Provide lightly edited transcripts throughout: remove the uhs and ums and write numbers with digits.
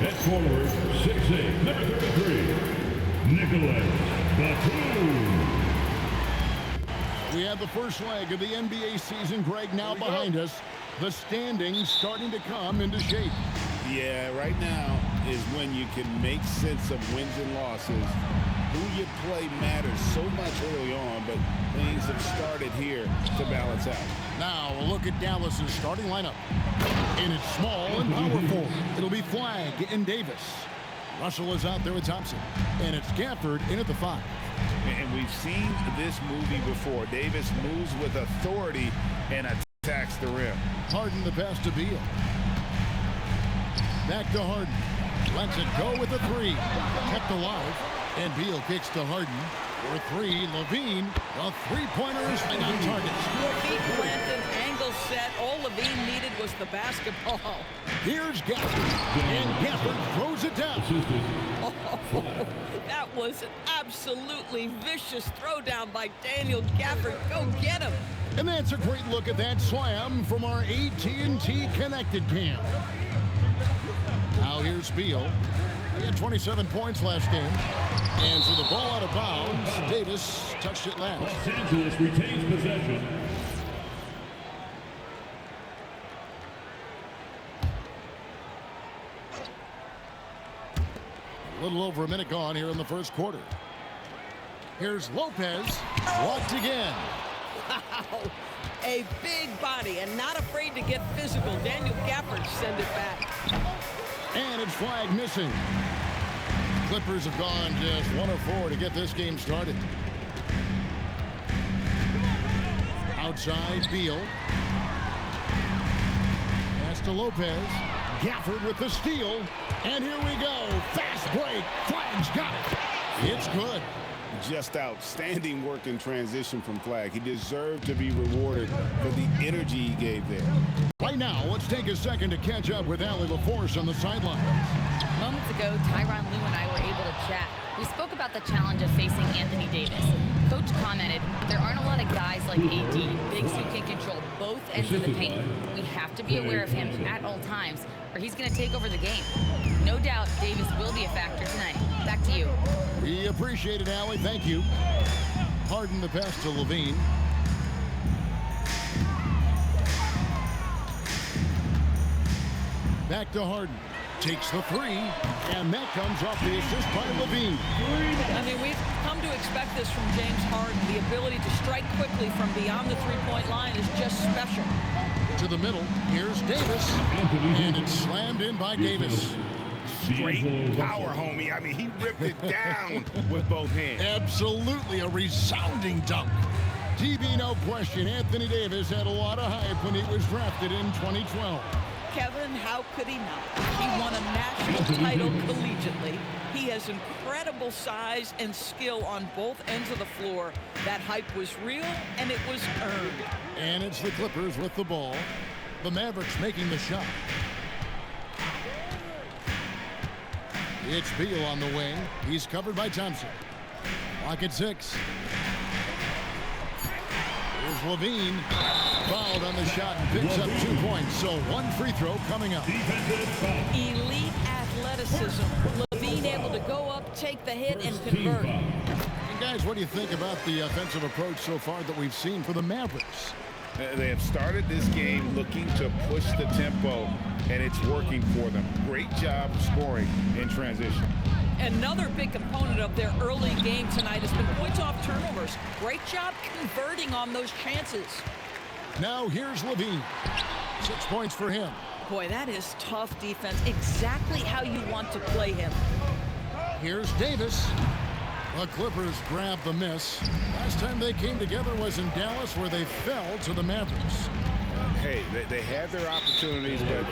At forward, 6'8", number 33, Nicholas Batum. We have the first leg of the NBA season, Greg, now behind us. The standings starting to come into shape. Yeah, right now is when you can make sense of wins and losses. Who you play matters so much early on, but things have started here to balance out. Now a look at Dallas's starting lineup. And it's small and powerful. It'll be Flagg and Davis. Russell is out there with Thompson. And it's Gafford in at the 5. And we've seen this movie before. Davis moves with authority and attacks the rim. Harden the pass to Beal. Back to Harden. Lets it go with the 3. Kept alive. And Beal kicks to Harden. For 3, Levine. The three-pointer is right on target. Feet planted, angle set. All Levine needed was the basketball. Here's Gafford. And Gafford throws it down. Oh, that was an absolutely vicious throwdown by Daniel Gafford. Go get him. And that's a great look at that slam from our AT&T Connected cam. Now here's Beal. He had 27 points last game. And for the ball out of bounds, Davis touched it last. Los Angeles retains possession. A little over a minute gone here in the first quarter. Here's Lopez. Blocked again. Wow. A big body and not afraid to get physical. Daniel Gafford send it back. And it's Flagg missing. Clippers have gone just 1 of 4 to get this game started. Outside, Beal. Pass to Lopez. Gafford with the steal. And here we go. Fast break. Flagg's got it. It's good. Just outstanding work in transition from Flagg. He deserved to be rewarded for the energy he gave there. Right now, let's take a second to catch up with Allie LaForce on the sideline. Moments ago, Tyronn Lue and I were able to chat. We spoke about the challenge of facing Anthony Davis. Coach commented, there aren't a lot of guys like AD, bigs who can control both ends of the paint. We have to be aware of him at all times, or he's going to take over the game. No doubt, Davis will be a factor tonight. Back to you. We appreciate it, Allie. Thank you. Harden the pass to Levine. Back to Harden. Takes the 3, and that comes off the assist by Levine. I mean, we've come to expect this from James Harden. The ability to strike quickly from beyond the three-point line is just special. To the middle, here's Davis, and it's slammed in by Davis. Straight power, homie. I mean, he ripped it down with both hands. Absolutely a resounding dunk. TB, no question, Anthony Davis had a lot of hype when he was drafted in 2012. Kevin, how could he not? He won a national title collegiately. He has incredible size and skill on both ends of the floor. That hype was real, and it was earned. And it's the Clippers with the ball. The Mavericks making the shot. It's Beal on the wing. He's covered by Thompson. Clock at 6. Here's Levine. Fouled on the shot and picks up 2 points. So 1 free throw coming up. Elite athleticism. Levine able to go up, take the hit, and convert. And guys, what do you think about the offensive approach so far that we've seen for the Mavericks? They have started this game looking to push the tempo, and it's working for them. Great job scoring in transition. Another big component of their early game tonight has been points off turnovers. Great job converting on those chances. Now here's Levine. 6 points for him. Boy, that is tough defense. Exactly how you want to play him. Here's Davis. The Clippers grab the miss. Last time they came together was in Dallas, where they fell to the Mavericks. Hey, they had their opportunities, but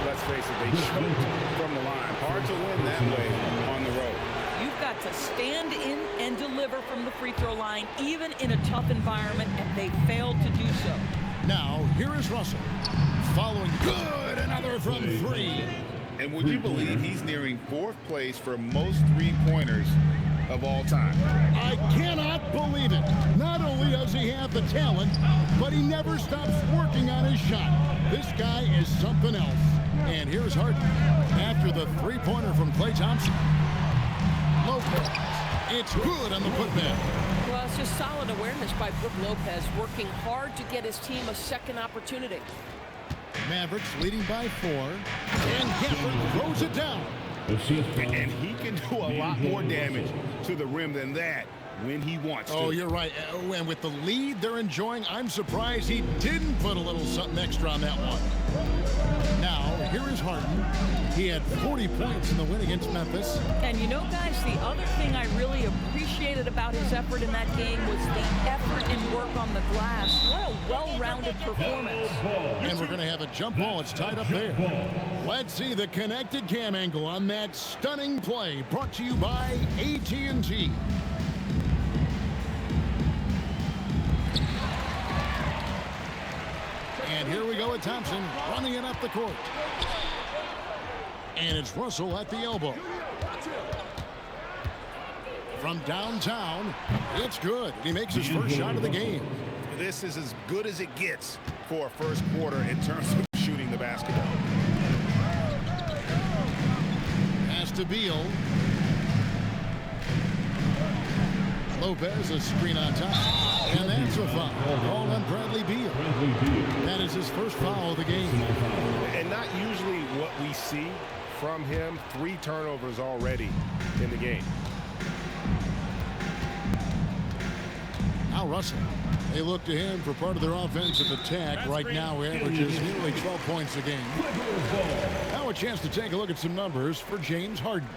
let's face it, they choked from the line. Hard to win that way on the road. You've got to stand in and deliver from the free throw line, even in a tough environment, and they failed to do so. Now, here is Russell. Following good, another from 3. And would you believe he's nearing 4th place for most three-pointers of all time? I cannot believe it. Not only does he have the talent, but he never stops working on his shot. This guy is something else. And here's Harden after the three-pointer from Klay Thompson. Lopez. It's good on the putback. Well, it's just solid awareness by Brook Lopez, working hard to get his team a second opportunity. Mavericks leading by 4. And Gafford throws it down. And he can do a lot more damage to the rim than that when he wants to. Oh, you're right. And with the lead they're enjoying, I'm surprised he didn't put a little something extra on that one. Now, here is Harden. He had 40 points in the win against Memphis. And you know, guys, the other thing I really appreciated about his effort in that game was the effort and work on the glass. What a well-rounded performance. And we're going to have a jump ball. It's tied up there. Let's see the connected cam angle on that stunning play, brought to you by AT&T. And here we go with Thompson running it up the court. And it's Russell at the elbow. From downtown, it's good. He makes his first shot of the game. This is as good as it gets for a first quarter in terms of shooting the basketball. Pass to Beal. Lopez, a screen on top. And that's a foul. Called on Bradley Beal. That is his first foul of the game. And not usually what we see from him. 3 turnovers already in the game. Now Russell. They look to him for part of their offensive attack. Right now, he averages nearly 12 points a game. Now a chance to take a look at some numbers for James Harden.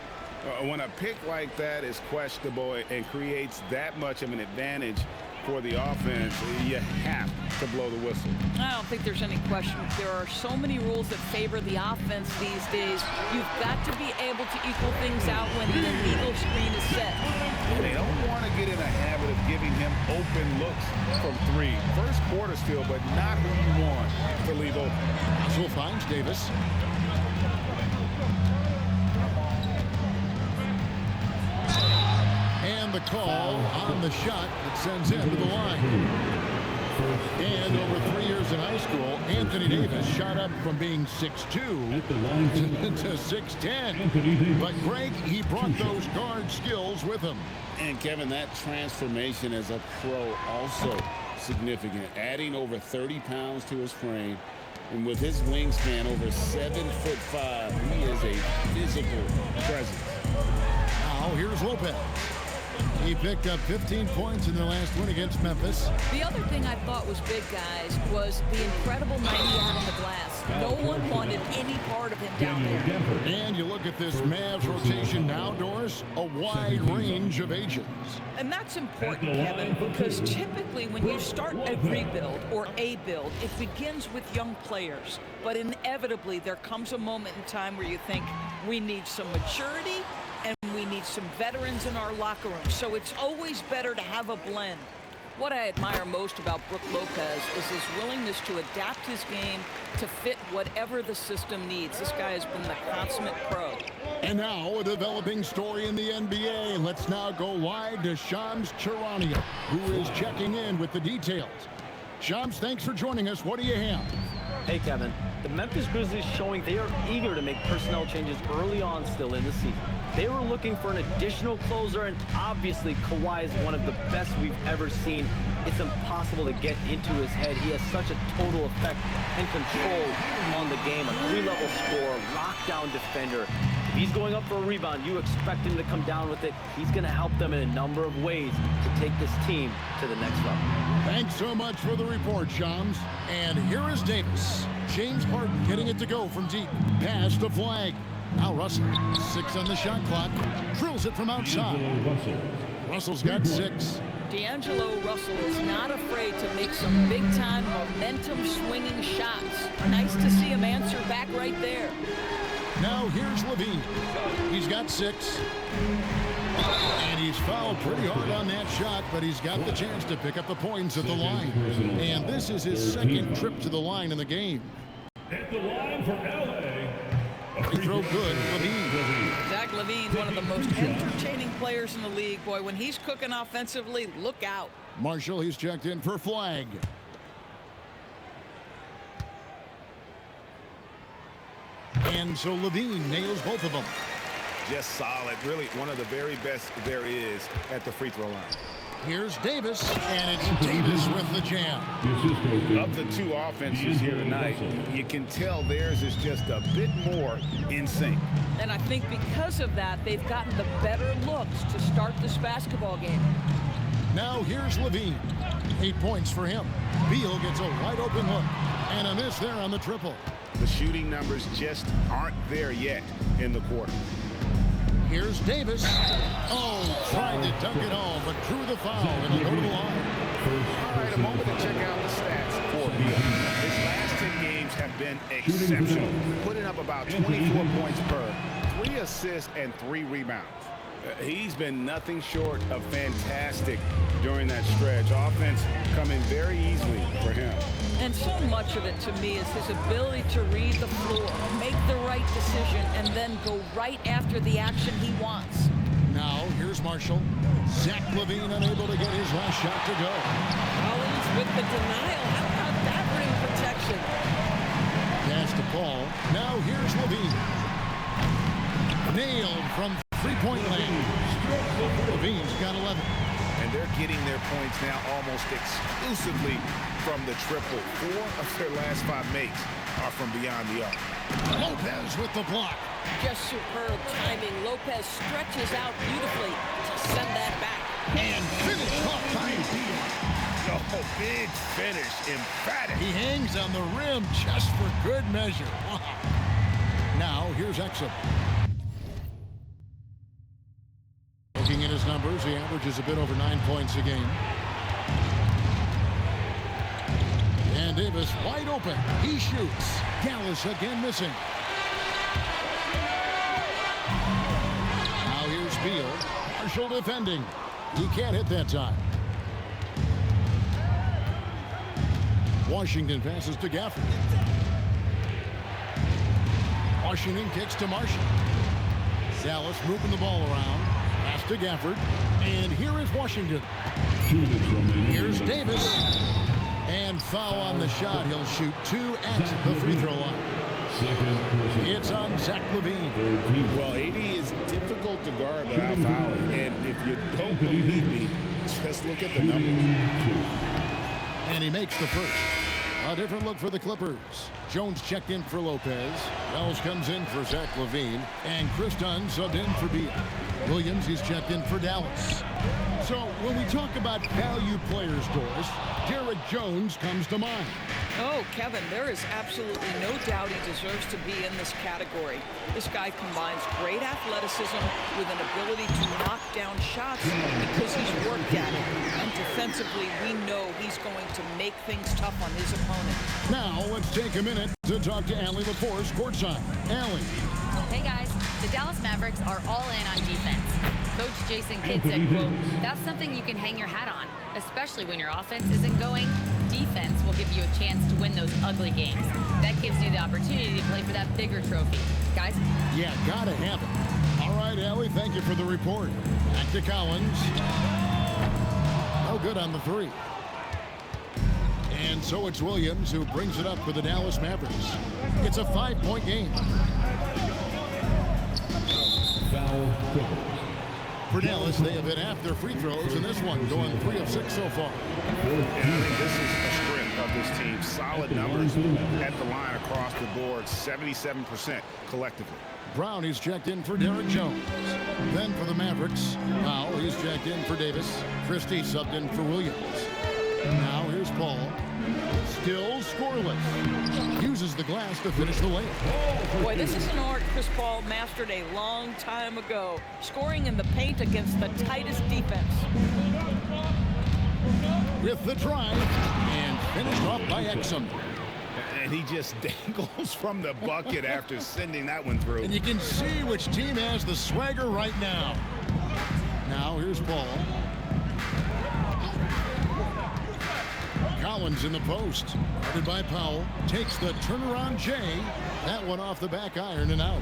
When a pick like that is questionable and creates that much of an advantage for the offense, you have to blow the whistle. I don't think there's any question. There are so many rules that favor the offense these days. You've got to be able to equal things out when the eagle screen is set. They don't want to get in a habit of giving him open looks from 3. First quarter still, but not who you want to leave open. Russell finds Davis. And the call on the shot that sends him to the line. And over 3 years in high school, Anthony Davis shot up from being 6'2" to 6'10". But Greg, he brought those guard skills with him. And Kevin, that transformation as a pro also significant, adding over 30 pounds to his frame. And with his wingspan over 7'5", he is a physical presence. Now here's Lopez. He picked up 15 points in their last win against Memphis. The other thing I thought was big, guys, was the incredible night he had on the glass. No one wanted any part of him down there. And you look at this Mavs rotation now, Doris, a wide range of ages. And that's important, Kevin, because typically when you start a rebuild or a build, it begins with young players. But inevitably, there comes a moment in time where you think we need some maturity and we need some veterans in our locker room. So it's always better to have a blend. What I admire most about Brook Lopez is his willingness to adapt his game to fit whatever the system needs. This guy has been the consummate pro. And now a developing story in the NBA. Let's now go wide to Shams Charania, who is checking in with the details. Shams, thanks for joining us. What do you have? Hey, Kevin. The Memphis Grizzlies showing they are eager to make personnel changes early on still in the season. They were looking for an additional closer, and obviously Kawhi is one of the best we've ever seen. It's impossible to get into his head. He has such a total effect and control on the game. A 3-level scorer, lockdown defender. If he's going up for a rebound, you expect him to come down with it. He's going to help them in a number of ways to take this team to the next level. Thanks so much for the report, Shams. And here is Davis. James Harden getting it to go from deep. Pass the flag. Now Russell, 6 on the shot clock. Drills it from outside. Russell's got 6. D'Angelo Russell is not afraid to make some big-time momentum-swinging shots. Nice to see him answer back right there. Now here's Levine. He's got 6. And he's fouled pretty hard on that shot, but he's got the chance to pick up the points at the line. And this is his second trip to the line in the game. At the line for LA. Free throw good, Levine. Zach LaVine, one of the most entertaining players in the league. Boy, when he's cooking offensively, look out. Marshall, he's checked in for flag. And so Levine nails both of them. Just solid. Really one of the very best there is at the free throw line. Here's Davis, and it's Davis with the jam. Of the two offenses here tonight, you can tell theirs is just a bit more in sync. And I think because of that, they've gotten the better looks to start this basketball game. Now here's Levine. 8 points for him. Beal gets a wide open look, and a miss there on the triple. The shooting numbers just aren't there yet in the quarter. Here's Davis. Oh, tried to dunk it home, but drew the foul and will go to the line. All right, a moment to check out the stats for Beal. His last 10 games have been exceptional, putting up about 24 points per, 3 assists, and 3 rebounds. He's been nothing short of fantastic during that stretch. Offense coming very easily for him. And so much of it to me is his ability to read the floor, make the right decision, and then go right after the action he wants. Now here's Marshall. Zach Levine unable to get his last shot to go. Collins with the denial. How about that rim protection? Pass to Paul. Now here's Levine. Nailed from three-point land. Levine's got 11. And they're getting their points now almost exclusively from the triple. 4 of their last 5 makes are from beyond the arc. Lopez with the block. Just superb timing. Lopez stretches out beautifully to send that back. And finish off time. Oh, big finish, emphatic. He hangs on the rim just for good measure. Wow. Now here's Exum. Looking at his numbers, he averages a bit over 9 points a game. And Davis wide open. He shoots. Dallas again missing. Now here's Beal. Marshall defending. He can't hit that time. Washington passes to Gafford. Washington kicks to Marshall. Dallas moving the ball around. Pass to Gafford. And here is Washington. Here's Davis. And foul on the shot. He'll shoot 2 at the free throw line. It's on Zach Levine. Well, AD is difficult to guard without fouling. And if you don't believe me, just look at the numbers. And he makes the first. A different look for the Clippers. Jones checked in for Lopez. Wells comes in for Zach Levine. And Chris Dunn subbed in for Beal. Williams, he's checked in for Dallas. So when we talk about value players, Doris, Derek Jones comes to mind. Oh, Kevin, there is absolutely no doubt he deserves to be in this category. This guy combines great athleticism with an ability to knock down shots because he's worked at it. And defensively, we know he's going to make things tough on his opponent. Now let's take a minute to talk to Allie LaForce courtside. Allie. Hey guys, the Dallas Mavericks are all in on defense. Coach Jason Kidd said, quote, "That's something you can hang your hat on, especially when your offense isn't going. Defense will give you a chance to win those ugly games. That gives you the opportunity to play for that bigger trophy." Guys? Yeah, gotta have it. All right, Allie, thank you for the report. Back to Collins. No good on the 3. And so it's Williams who brings it up for the Dallas Mavericks. It's a 5-point game. For Dallas, they have hit half their free throws in this one, going 3 of 6 so far. And I think this is a strength of this team. Solid numbers at the line across the board, 77% collectively. Brown, he's checked in for Derek Jones. Then for the Mavericks, Powell, he's checked in for Davis. Christie subbed in for Williams. Now here's Paul. Still scoreless. Uses the glass to finish the layup. Boy, this is an art Chris Paul mastered a long time ago. Scoring in the paint against the tightest defense. With the drive, and finished off by Exum. And he just dangles from the bucket after sending that one through. And you can see which team has the swagger right now. Now here's Paul. Collins in the post. Guarded by Powell. Takes the turnaround J. That one off the back iron and out.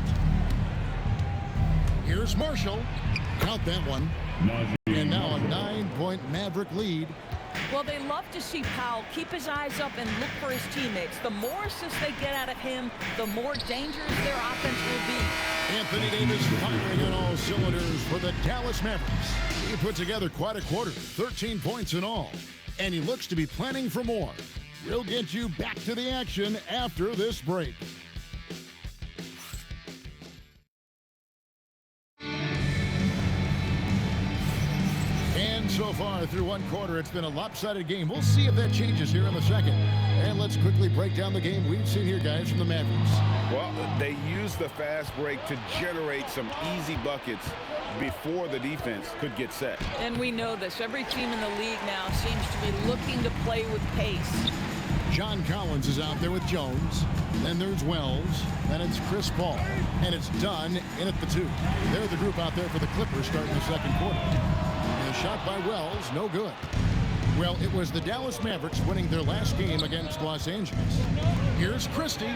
Here's Marshall. Count that one. And now a 9-point Maverick lead. Well, they love to see Powell keep his eyes up and look for his teammates. The more assists they get out of him, the more dangerous their offense will be. Anthony Davis firing on all cylinders for the Dallas Mavericks. He put together quite a quarter, 13 points in all, and he looks to be planning for more. We'll get you back to the action after this break. And so far through one quarter, it's been a lopsided game. We'll see if that changes here in the second. And let's quickly break down the game we've seen here, guys, from the Mavericks. Well, they used the fast break to generate some easy buckets before the defense could get set. And we know this. Every team in the league now seems to be looking to play with pace. John Collins is out there with Jones. Then there's Wells. Then it's Chris Paul. And it's Dunn in at the 2. They're the group out there for the Clippers starting the second quarter. And a shot by Wells, no good. Well, it was the Dallas Mavericks winning their last game against Los Angeles. Here's Christie.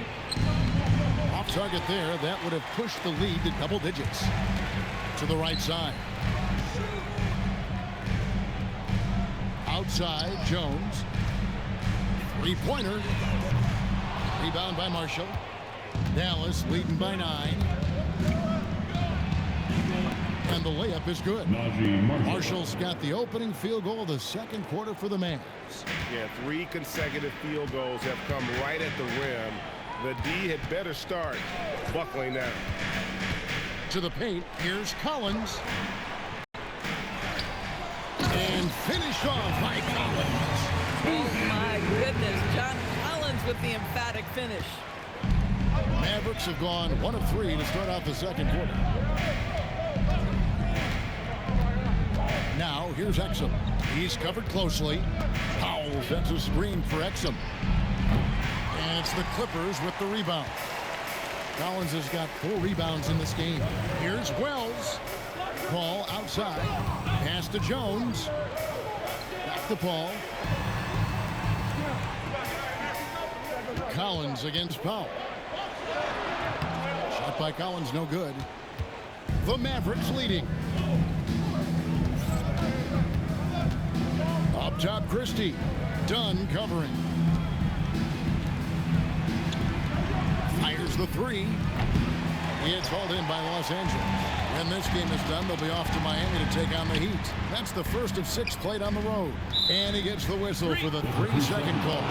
Off target there. That would have pushed the lead to double digits. To the right side. Outside, Jones. Three-pointer. Rebound by Marshall. Dallas leading by 9. And the layup is good. Marshall's got the opening field goal of the second quarter for the Mavs. Yeah, 3 consecutive field goals have come right at the rim. The D had better start buckling down. To the paint, here's Collins. And finished off by Collins. Oh, my goodness. John Collins with the emphatic finish. Mavericks have gone 1 of 3 to start out the second quarter. Now, here's Exum. He's covered closely. Powell sets a screen for Exum. And it's the Clippers with the rebound. Collins has got 4 rebounds in this game. Here's Wells. Paul outside. Pass to Jones. Back to Paul. Collins against Powell. Shot by Collins, no good. The Mavericks leading. Up top, Christie. Dunn covering. Fires the 3. It's hauled in by Los Angeles. When this game is done, they'll be off to Miami to take on the Heat. That's the first of 6 played on the road. And he gets the whistle for the 3-second call.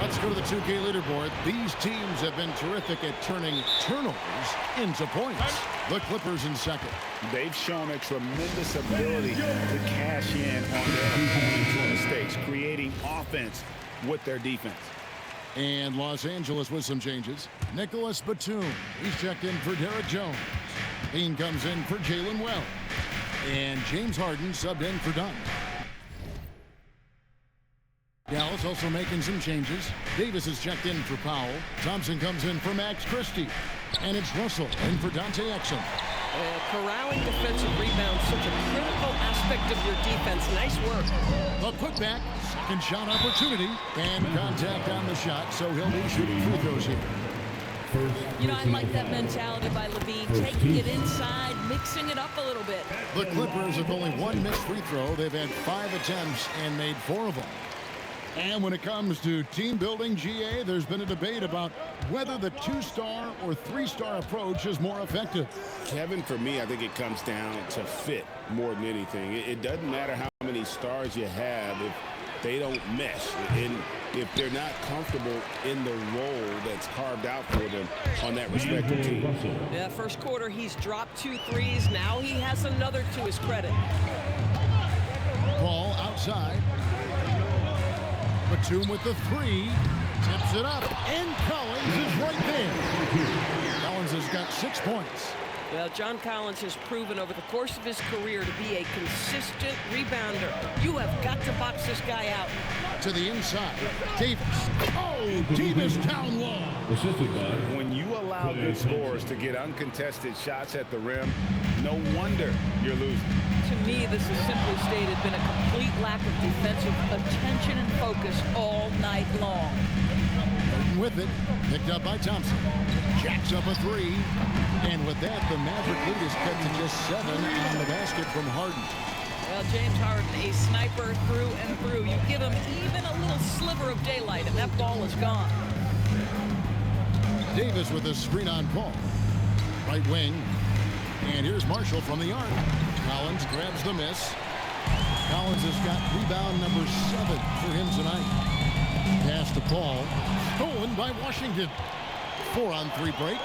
Let's go to the 2K leaderboard. These teams have been terrific at turning turnovers into points. The Clippers in second. They've shown a tremendous ability to cash in on their opponent's mistakes, creating offense with their defense. And Los Angeles with some changes. Nicholas Batum. He's checked in for Derek Jones. Bean comes in for Jalen Wells. And James Harden subbed in for Dunn. Dallas also making some changes. Davis is checked in for Powell. Thompson comes in for Max Christie. And it's Russell in for Dante Exum. Corralling defensive rebounds, such a critical aspect of your defense. Nice work. The putback, second shot opportunity, and contact on the shot, so he'll be shooting free throws here. You know, I like that mentality by Levine, taking it inside, mixing it up a little bit. The Clippers have only 1 missed free throw. They've had 5 attempts and made 4 of them. And when it comes to team building, GA, there's been a debate about whether the 2-star or 3-star approach is more effective. Kevin, for me, I think it comes down to fit more than anything. It doesn't matter how many stars you have if they don't mesh, and if they're not comfortable in the role that's carved out for them on that respective team. Yeah, first quarter, he's dropped 2 threes. Now he has another to his credit. Paul outside. Batum with the 3. Tips it up. And Collins is right there. Collins has got 6 points. Well, John Collins has proven over the course of his career to be a consistent rebounder. You have got to box this guy out. To the inside. Davis. Oh, Davis down low. When you allow good scorers to get uncontested shots at the rim, no wonder you're losing. To me, this is simply stated been a complete lack of defensive attention and focus all night long. With it, picked up by Thompson. Jacks up a 3. And with that, the Maverick lead is cut to just 7 on the basket from Harden. Well, James Harden, a sniper through and through. You give him even a little sliver of daylight, and that ball is gone. Davis with a screen on Paul. Right wing. And here's Marshall from the arc. Collins grabs the miss. Collins has got rebound number 7 for him tonight. Pass to Paul. Stolen by Washington. 4-on-3 break.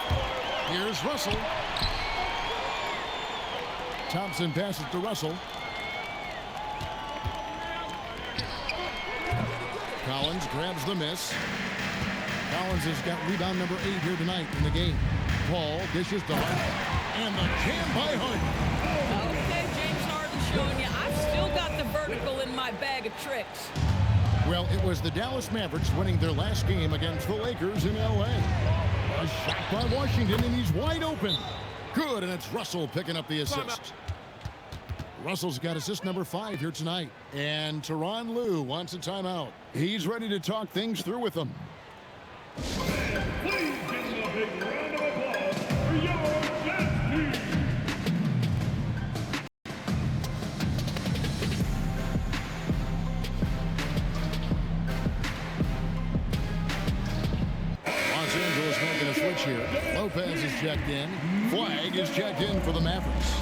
Here's Russell. Thompson passes to Russell. Collins grabs the miss. Collins has got rebound number 8 here tonight in the game. Paul dishes to Harden. And the jam by Harden. Okay, James Harden showing you I've still got the vertical in my bag of tricks. Well, it was the Dallas Mavericks winning their last game against the Lakers in L.A. A shot by Washington, and he's wide open. Good, and it's Russell picking up the assist. Russell's got assist number 5 here tonight. And Tyronn Lue wants a timeout. He's ready to talk things through with them. Please give them a big round of applause for your dynasty. Los Angeles making a switch here. Lopez is checked in. Flag is checked in for the Mavericks.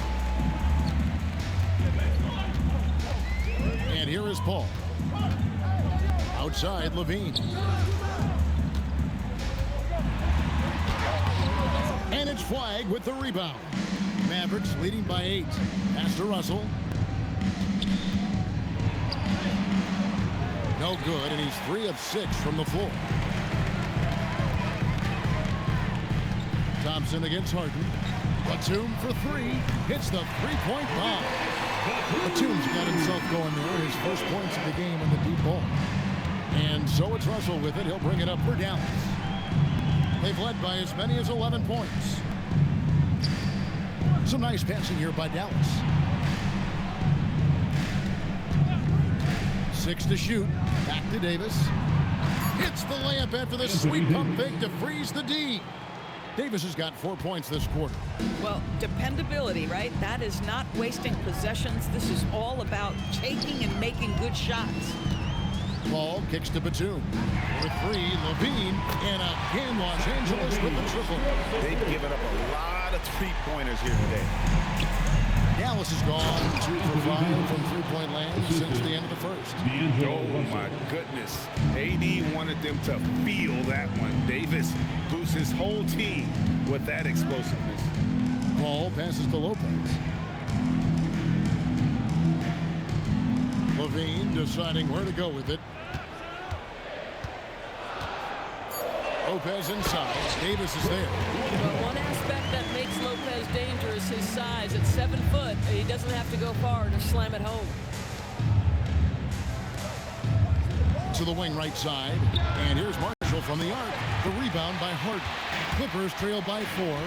And here is Paul. Outside, Levine. And it's Flag with the rebound. Mavericks leading by 8. Pass to Russell. No good, and he's 3 of 6 from the floor. Thompson against Harden. Batum for 3. Hits the three-point bomb. Batum's got himself going there. His first points of the game in the deep ball. And so it's Russell with it. He'll bring it up for Dallas. They've led by as many as 11 points. Some nice passing here by Dallas. 6 to shoot. Back to Davis. Hits the layup after the sweet pump fake to freeze the D. Davis has got 4 points this quarter. Well, dependability, right? That is not wasting possessions. This is all about taking and making good shots. Paul kicks to Batum. For 3, Levine, and again Los Angeles with the triple. They've given up a lot of three-pointers here today. Dallas has gone 2 for 5 from three-point land since the end of the first. Oh, my goodness. AD wanted them to feel that one. Davis boosts his whole team with that explosiveness. Paul passes to Lopez. Levine deciding where to go with it. Lopez inside. Davis is there. Well, one aspect that makes Lopez dangerous is his size. At 7 foot, he doesn't have to go far to slam it home. To the wing right side. And here's Marshall from the arc. The rebound by Harden. Clippers trail by 4.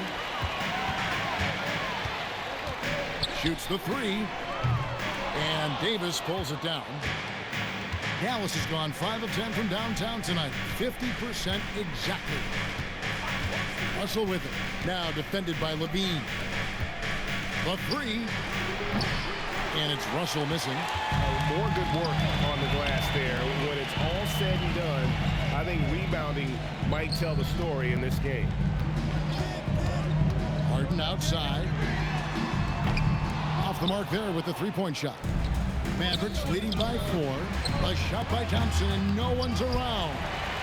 Shoots the 3. And Davis pulls it down. Dallas has gone 5 of 10 from downtown tonight. 50% exactly. Russell with it. Now defended by Levine. The 3. And it's Russell missing. More good work on the glass there. When it's all said and done, I think rebounding might tell the story in this game. Harden outside. Off the mark there with the three-point shot. Mavericks leading by 4. A shot by Thompson, and no one's around.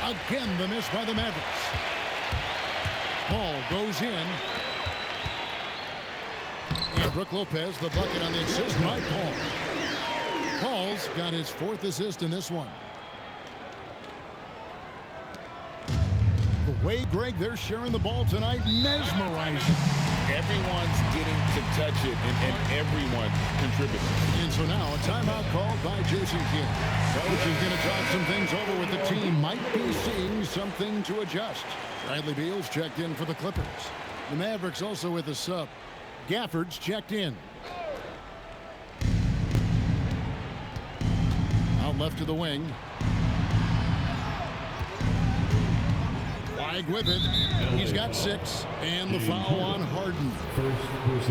Again, the miss by the Mavericks. Ball goes in. And Brook Lopez, the bucket on the assist by Paul. Paul's got his 4th assist in this one. The way, Greg, they're sharing the ball tonight, mesmerizing. Everyone's getting to touch it, and everyone contributing. And so now a timeout called by Jason Kidd. Coach is going to talk some things over with the team. Might be seeing something to adjust. Bradley Beal's checked in for the Clippers. The Mavericks also with a sub. Gafford's checked in. Out left to the wing. Flag with it. He's got 6. And the foul on Harden.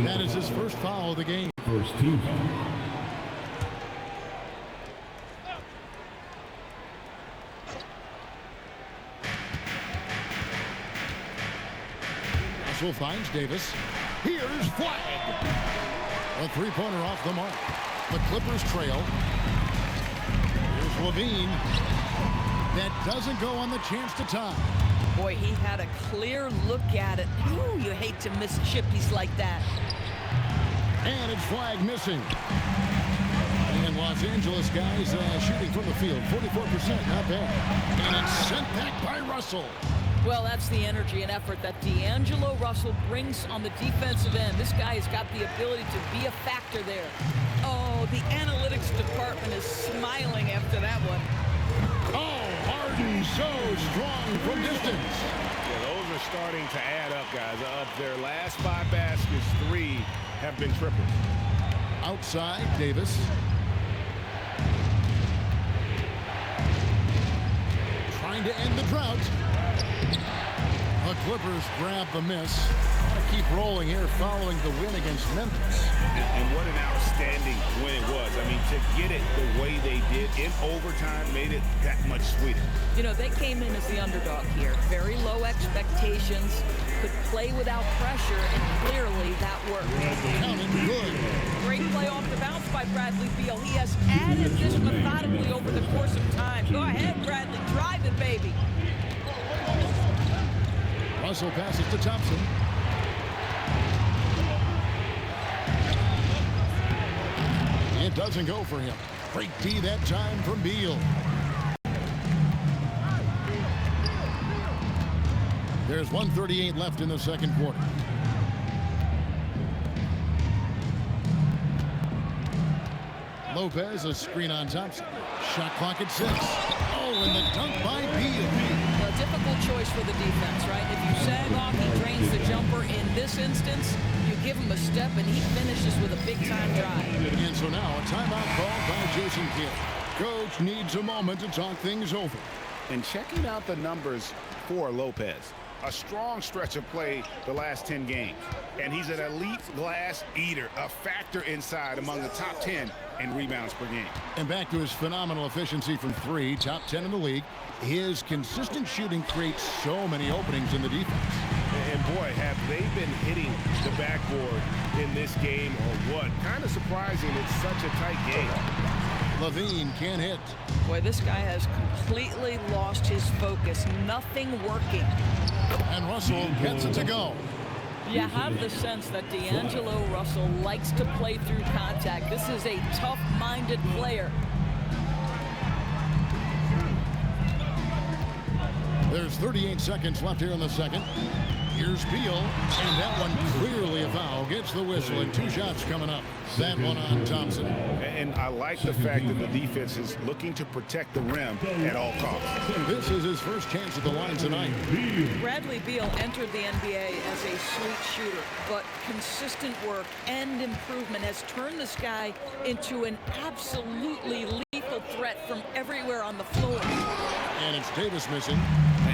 That is his first foul of the game. First team. Russell finds Davis. Here's Flagg. A three-pointer off the mark. The Clippers trail. Here's Levine. That doesn't go on the chance to tie. Boy, he had a clear look at it. Ooh, you hate to miss chippies like that. And it's Flagg missing. And Los Angeles guys shooting from the field. 44%, not bad. And it's sent back by Russell. Well, that's the energy and effort that D'Angelo Russell brings on the defensive end. This guy has got the ability to be a factor there. Oh, the analytics department is smiling after that one. Oh, Harden so strong from distance. Yeah, those are starting to add up, guys. Of their last 5 baskets, 3 have been triples. Outside, Davis. Trying to end the drought. The Clippers grab the miss. Want to keep rolling here following the win against Memphis. And what an outstanding win it was. I mean, to get it the way they did in overtime made it that much sweeter. You know, they came in as the underdog here. Very low expectations, could play without pressure, and clearly that worked. Counted good. Great play off the bounce by Bradley Beal. He has added this methodically over the course of time. Go ahead, Bradley. Drive it, baby. Russell passes to Thompson. It doesn't go for him. Great D that time from Beal. There's 1:38 left in the second quarter. Lopez, a screen on Thompson. Shot clock at 6. Oh, and the dunk by Beal. A difficult choice for the defense, right? If you sag off, he drains the jumper. In this instance, you give him a step, and he finishes with a big-time drive. And so now a timeout called by Jason Kidd. Coach needs a moment to talk things over. And checking out the numbers for Lopez. A strong stretch of play the last 10 games. And he's an elite glass eater, a factor inside among the top 10 in rebounds per game. And back to his phenomenal efficiency from 3, top 10 in the league. His consistent shooting creates so many openings in the defense. And boy, have they been hitting the backboard in this game or what? Kind of surprising. It's such a tight game. Levine can't hit. Boy, this guy has completely lost his focus. Nothing working. And Russell gets it to go. You have the sense that D'Angelo Russell likes to play through contact. This is a tough-minded player. There's 38 seconds left here in the second. Here's Beal, and that one clearly a foul. Gets the whistle, and 2 shots coming up. That one on Thompson. And I like the fact that the defense is looking to protect the rim at all costs. This is his first chance at the line tonight. Bradley Beal entered the NBA as a sweet shooter, but consistent work and improvement has turned this guy into an absolutely lethal threat from everywhere on the floor. And it's Davis missing.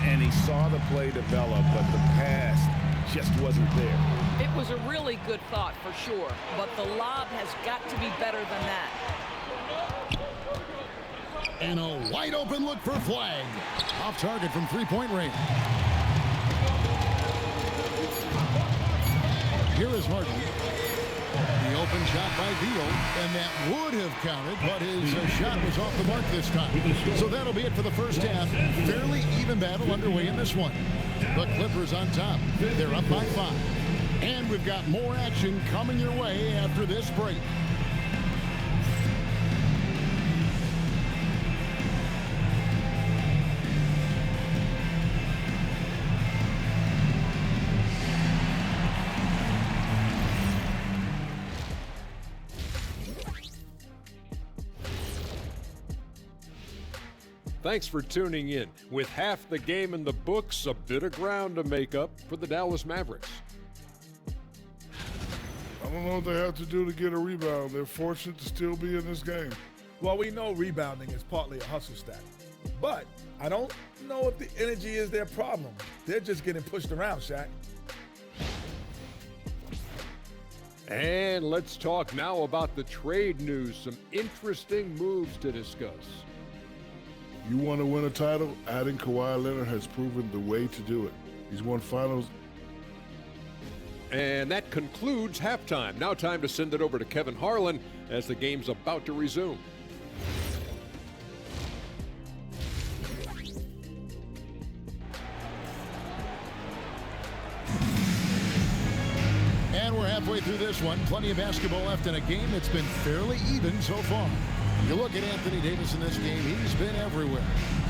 And he saw the play develop, but the pass just wasn't there. It was a really good thought for sure, but the lob has got to be better than that. And a wide open look for Flagg. Off target from 3-point range. Here is Harden. The open shot by Beal, and that would have counted, but his shot was off the mark this time. So that'll be it for the first half. Fairly even battle underway in this one. The Clippers on top. They're up by 5. And we've got more action coming your way after this break. Thanks for tuning in. With half the game in the books, a bit of ground to make up for the Dallas Mavericks. I don't know what they have to do to get a rebound. They're fortunate to still be in this game. Well, we know rebounding is partly a hustle stat, but I don't know if the energy is their problem. They're just getting pushed around, Shaq. And let's talk now about the trade news. Some interesting moves to discuss. You want to win a title? Adding Kawhi Leonard has proven the way to do it. He's won finals And that concludes halftime. Now time to send it over to Kevin Harlan as the game's about to resume. And we're halfway through this one. Plenty of basketball left in a game that's been fairly even so far. You look at Anthony Davis in this game, he's been everywhere.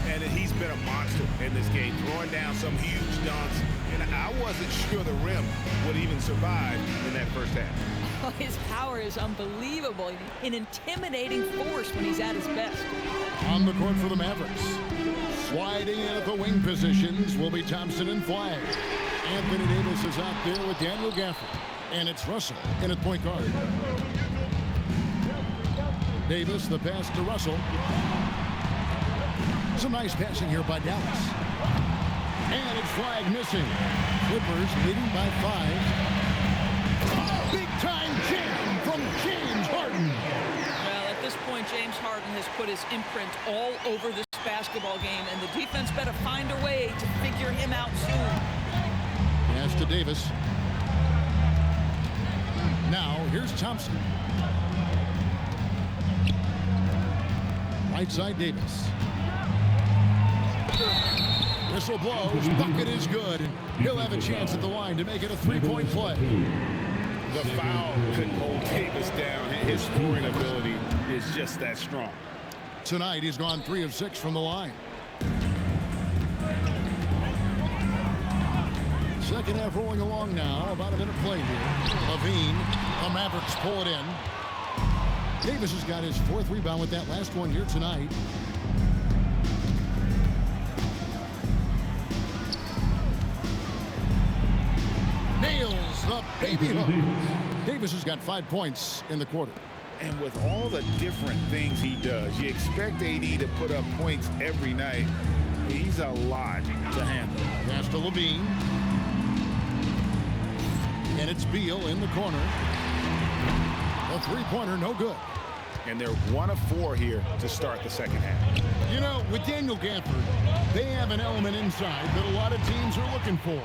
And he's been a monster in this game, throwing down some huge dunks. And I wasn't sure the rim would even survive in that first half. Oh, his power is unbelievable. An intimidating force when he's at his best. On the court for the Mavericks. Sliding in at the wing positions will be Thompson and Flagg. Anthony Davis is out there with Daniel Gafford. And it's Russell in at point guard. Davis, the pass to Russell. Some nice passing here by Dallas. And it's Flagg missing. Clippers leading by 5. Big-time jam from James Harden. Well, at this point, James Harden has put his imprint all over this basketball game, and the defense better find a way to figure him out soon. Pass to Davis. Now, here's Thompson. Right side, Davis. Whistle blows. Bucket is good. He'll have a chance at the line to make it a three-point play. The foul couldn't hold Davis down. His scoring ability is just that strong. Tonight, he's gone 3 of 6 from the line. Second half rolling along now. About a minute play here. Levine, the Mavericks pull it in. Davis has got his 4th rebound with that last one here tonight. Nails the baby hook. Davis has got 5 points in the quarter. And with all the different things he does, you expect AD to put up points every night. He's a lot to handle. Pass to Levine. And it's Beal in the corner. A three-pointer, no good. And they're 1 of 4 here to start the second half. You know, with Daniel Gafford, they have an element inside that a lot of teams are looking for.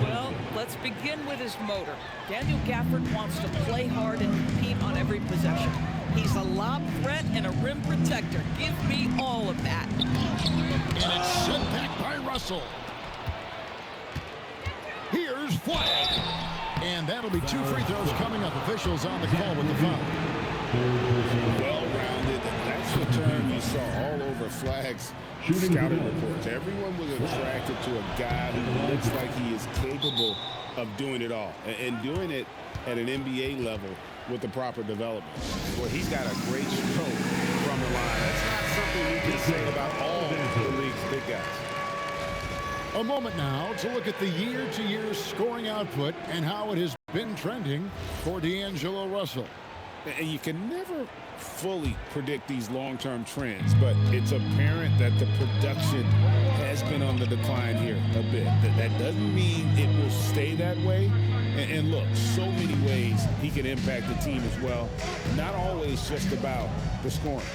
Well, let's begin with his motor. Daniel Gafford wants to play hard and compete on every possession. He's a lob threat and a rim protector. Give me all of that. And it's sent back by Russell. Here's Flagg. And that'll be 2 free throws coming up. Officials on the call with the foul. Well-rounded. That's the term you saw all over Flagg's scouting reports. Everyone was attracted to a guy who looks like he is capable of doing it all and doing it at an NBA level with the proper development. Well, he's got a great stroke from the line. That's not something you can say about all the league's big guys. A moment now to look at the year-to-year scoring output and how it has been trending for D'Angelo Russell. And you can never fully predict these long-term trends, but it's apparent that the production has been on the decline here a bit. That doesn't mean it will stay that way. And look, so many ways he can impact the team as well. Not always just about the scoring.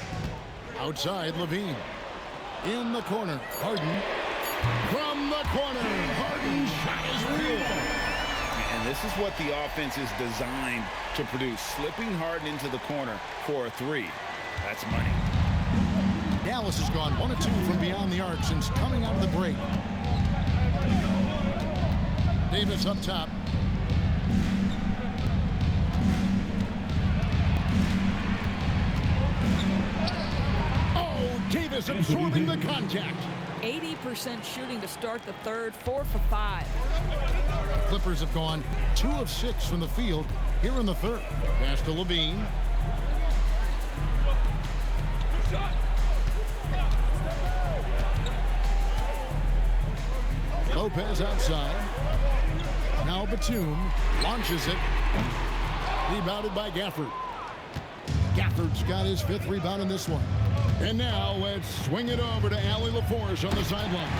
Outside, Levine. In the corner, Harden. From the corner, Harden's shot is real. And this is what the offense is designed to produce. Slipping Harden into the corner for a 3. That's money. Dallas has gone 1 of 2 from beyond the arc since coming out of the break. Davis up top. Oh, Davis absorbing the contact. 80% shooting to start the third, 4 for 5. Clippers have gone 2 of 6 from the field here in the third. Pass to Levine. Lopez outside. Now Batum launches it. Rebounded by Gafford. Gafford's got his 5th rebound in this one. And now let's swing it over to Allie LaForce on the sideline.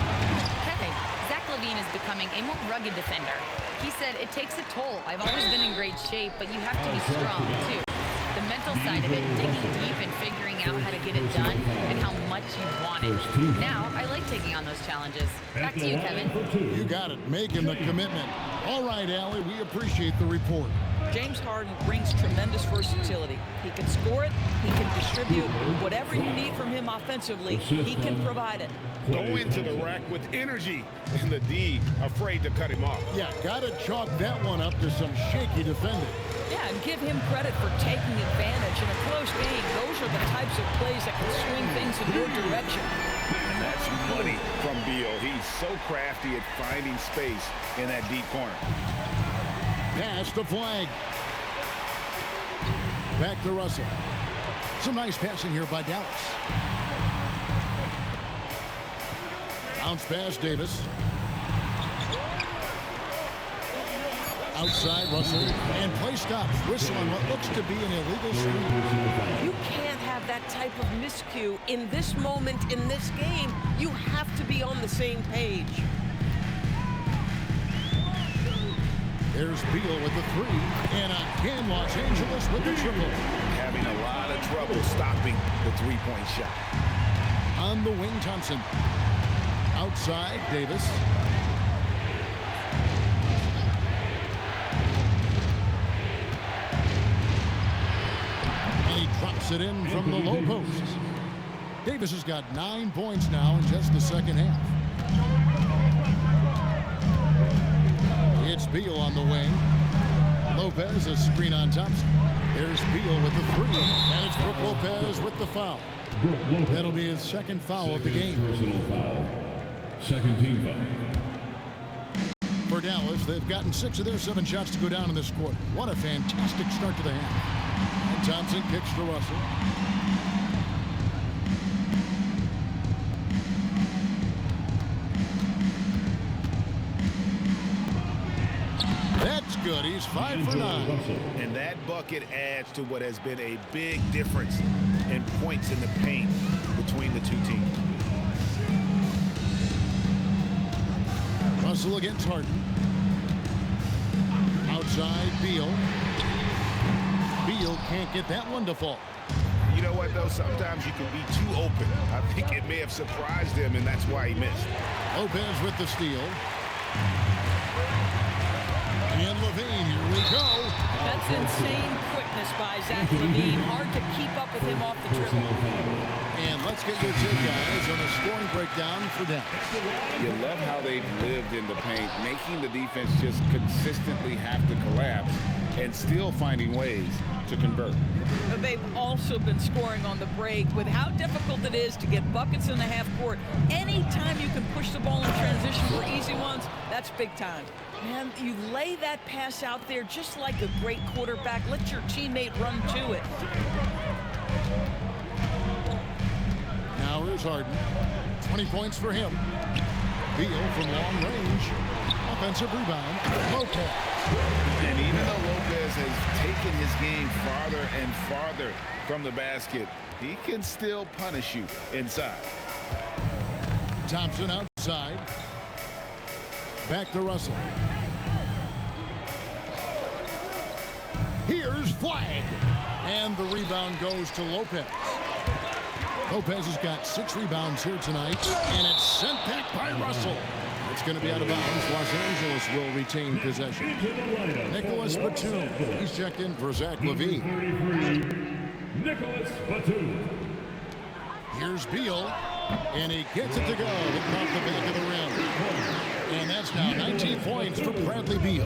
Kevin, Zach LaVine is becoming a more rugged defender. He said, it takes a toll. I've always been in great shape, but you have to be strong, too. The mental side of it, digging deep and figuring out how to get it done and how much you want it. Now, I like taking on those challenges. Back to you, Kevin. You got it, making the commitment. All right, Allie, we appreciate the report. James Harden brings tremendous versatility. He can score it, he can distribute. Whatever you need from him offensively, he can provide it. Go into the rack with energy, and the D afraid to cut him off. Yeah, got to chalk that one up to some shaky defending. Yeah, and give him credit for taking advantage in a close game. Those are the types of plays that can swing things in your direction. And that's money from Beal. He's so crafty at finding space in that deep corner. Pass the flag. Back to Russell. Some nice passing here by Dallas. Bounce pass, Davis. Outside, Russell. And play stops. Whistle on what looks to be an illegal screen. You can't have that type of miscue in this moment, in this game. You have to be on the same page. There's Beal with the three. And again, Los Angeles with the triple. Having a lot of trouble stopping the three-point shot. On the wing, Thompson. Outside, Davis. And he drops it in from the low post. Davis has got 9 points now in just the second half. It's Beal on the wing. Lopez, a screen on Thompson. There's Beal with the three. And it's Brook Lopez with the foul. That'll be his second foul of the game. Personal foul. Second team foul. For Dallas, they've gotten 6 of their 7 shots to go down in this quarter. What a fantastic start to the half. And Thompson kicks to Russell. That's good. He's 5 for 9. And that bucket adds to what has been a big difference in points in the paint between the two teams. Russell against Harden. Outside, Beal. Beal can't get that one to fall. You know what, though? Sometimes you can be too open. I think it may have surprised him, and that's why he missed. Lopez with the steal. And Levine, here we go. That's insane quickness by Zach Levine. Hard to keep up with him off the dribble. And let's get your take, guys, on a scoring breakdown for Dallas. You love how they've lived in the paint, making the defense just consistently have to collapse and still finding ways to convert. But they've also been scoring on the break with how difficult it is to get buckets in the half court. Anytime you can push the ball in transition for easy ones, that's big time. Man, you lay that pass out there just like a great quarterback. Let your teammate run to it. Now here's Harden. 20 points for him. Beal from long range. Offensive rebound. Lopez. And even though Lopez has taken his game farther and farther from the basket, he can still punish you inside. Thompson outside. Back to Russell. Here's flag. And the rebound goes to Lopez. Lopez has got 6 rebounds here tonight. And it's sent back by Russell. It's going to be out of bounds. Los Angeles will retain possession. Nicholas Batum. He's checked in for Zach Levine. Nicholas Batum. Here's Beal. And he gets it to go. Off the back of the rim. And that's now 19 points for Bradley Beal.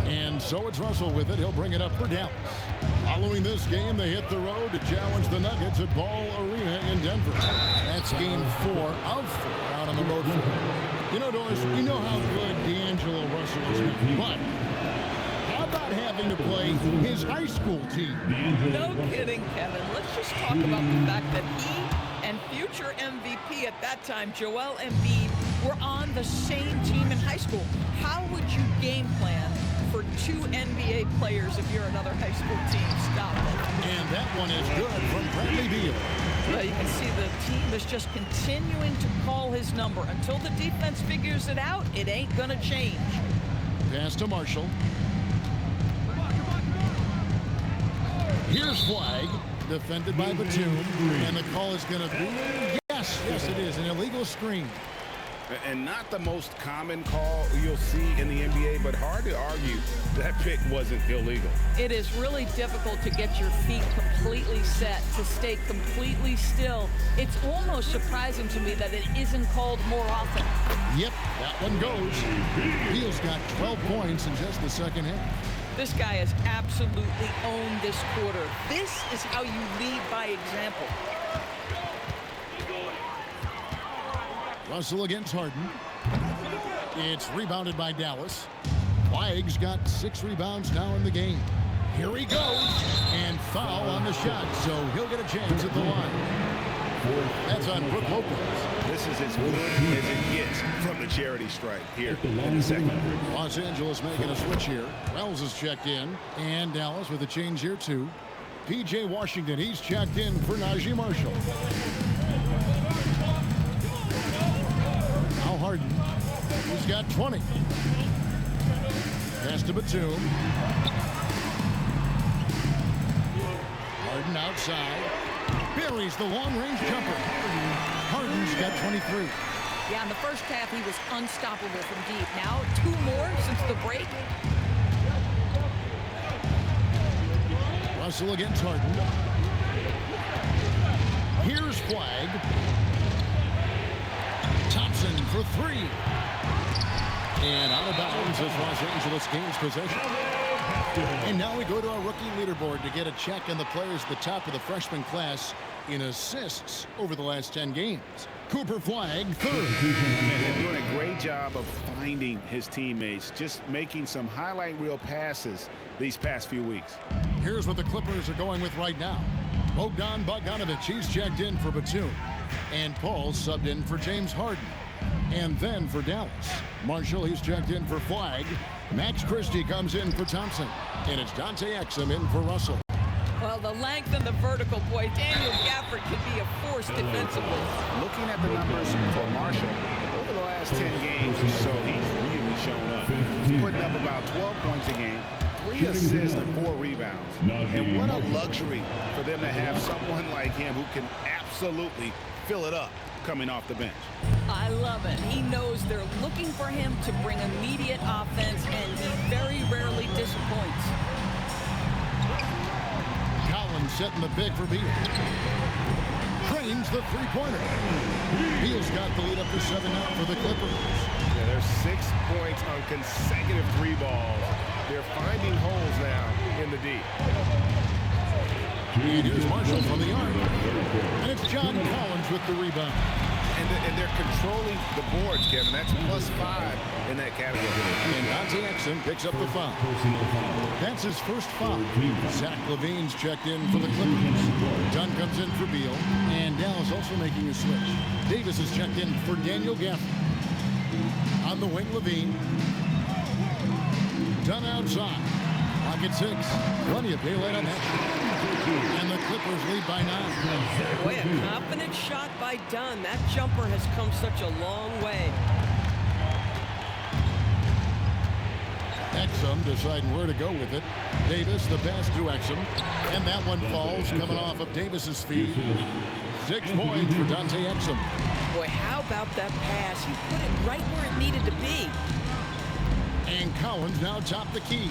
And so it's Russell with it. He'll bring it up for Dallas. Following this game, they hit the road to challenge the Nuggets at Ball Arena in Denver. That's game 4 of 4 out on the road field. You know, Doris, we know how good D'Angelo Russell is now, but how about having to play his high school team? No kidding, Kevin. Let's just talk about the fact that he and future MVP at that time, Joel Embiid, were on the same team in high school. How would you game plan for 2 NBA players if you're another high school team? Stop it. And that one is good from Bradley Beal. Well, you can see the team is just continuing to call his number. Until the defense figures it out, it ain't going to change. Pass to Marshall. Here's flag, defended by Batum, and the call is going to be, yes, it is, an illegal screen. And not the most common call you'll see in the NBA, but hard to argue that pick wasn't illegal. It is really difficult to get your feet completely set, to stay completely still. It's almost surprising to me that it isn't called more often. Yep, that one goes. Beal's got 12 points in just the second half. This guy has absolutely owned this quarter. This is how you lead by example. Russell against Harden. It's rebounded by Dallas. Flag's got 6 rebounds now in the game. Here he goes. And foul on the shot, so he'll get a chance at the line. That's on Brook Lopez. This is as good as it gets from the charity stripe here in the second. Los Angeles making a switch here. Wells is checked in. And Dallas with a change here, too. P.J. Washington, he's checked in for Najee Marshall. Harden, he's got 20. Pass to Batum. Harden outside. Buries the long-range jumper. Harden's got 23. Yeah, in the first half, he was unstoppable from deep. Now, 2 more since the break. Russell against Harden. Here's flag. Thompson for 3. And out of bounds as Los Angeles gains possession. And now we go to our rookie leaderboard to get a check on the players at the top of the freshman class in assists over the last 10 games. Cooper Flag, 3rd. They're doing a great job of finding his teammates, just making some highlight reel passes these past few weeks. Here's what the Clippers are going with right now. Bogdan Bogdanovic, he's checked in for Batum. And Paul subbed in for James Harden. And then for Dallas, Marshall, he's checked in for Flag. Max Christie comes in for Thompson. And it's Dante Exum in for Russell. Well, the length and the vertical, boy, Daniel Gafford can be a force defensively. Looking at the numbers for Marshall, over the last 10 games or so, he's really shown up. He's putting up about 12 points a game, 3 assists and 4 rebounds. And what a luxury for them to have someone like him who can absolutely fill it up coming off the bench. I love it. He knows they're looking for him to bring immediate offense, and he very rarely disappoints. Collins setting the big for Beal. Trains the 3-pointer. Beal's got the lead up to 7 now for the Clippers. Yeah, there's 6 points on consecutive 3 balls. They're finding holes now in the D. And here's Marshall from the arc. And it's John Collins with the rebound. And they're controlling the boards, Kevin. That's +5 in that category. And Dante Exum picks up the foul. That's his first foul. Zach LaVine's checked in for the Clippers. Dunn comes in for Beal. And Dallas also making a switch. Davis is checked in for Daniel Gafford. On the wing, LaVine. Dunn outside. Clock at 6. Plenty of daylight on that. And the Clippers lead by 9. Boy, a confident shot by Dunn. That jumper has come such a long way. Exum deciding where to go with it. Davis, the pass to Exum. And that one falls coming off of Davis's feet. 6 points for Dante Exum. Boy, how about that pass? He put it right where it needed to be. And Collins now top the key.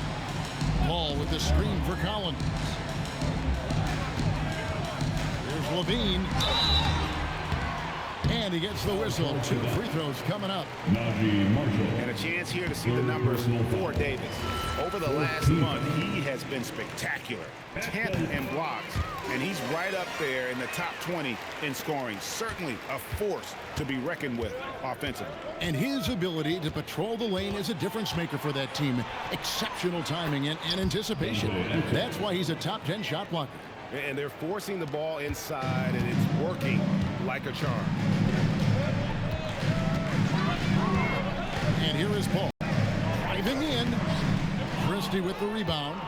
Paul with the screen for Collins. Here's LaVine. And he gets the whistle. 2 free throws coming up. And a chance here to see the numbers for Davis. Over the last month, he has been spectacular. 10th in blocks, and he's right up there in the top 20 in scoring. Certainly a force to be reckoned with offensively. And his ability to patrol the lane is a difference maker for that team. Exceptional timing and anticipation. That's why he's a top 10 shot blocker. And they're forcing the ball inside, and it's working like a charm. And here is Paul. Driving in. Christie with the rebound.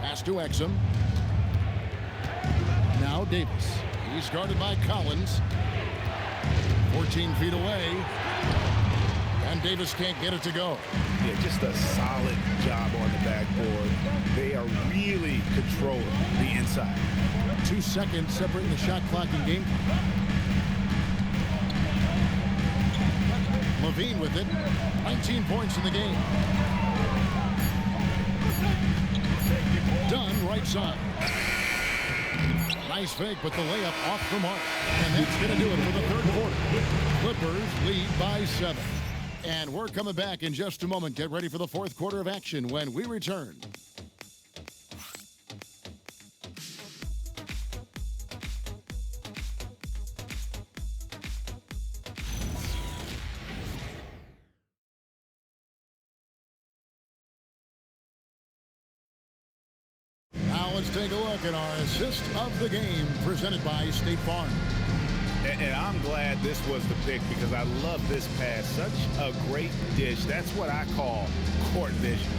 Pass to Exum. Now Davis. He's guarded by Collins. 14 feet away. And Davis can't get it to go. Yeah, just a solid job on the backboard. They are really controlling the inside. 2 seconds separating the shot clock and game. Levine with it. 19 points in the game. Dunn right side. Nice fake, but the layup off the mark. And that's going to do it for the third quarter. Clippers lead by 7. And we're coming back in just a moment. Get ready for the fourth quarter of action when we return. Now let's take a look at our assist of the game presented by State Farm. And I'm glad this was the pick because I love this pass. Such a great dish. That's what I call court vision.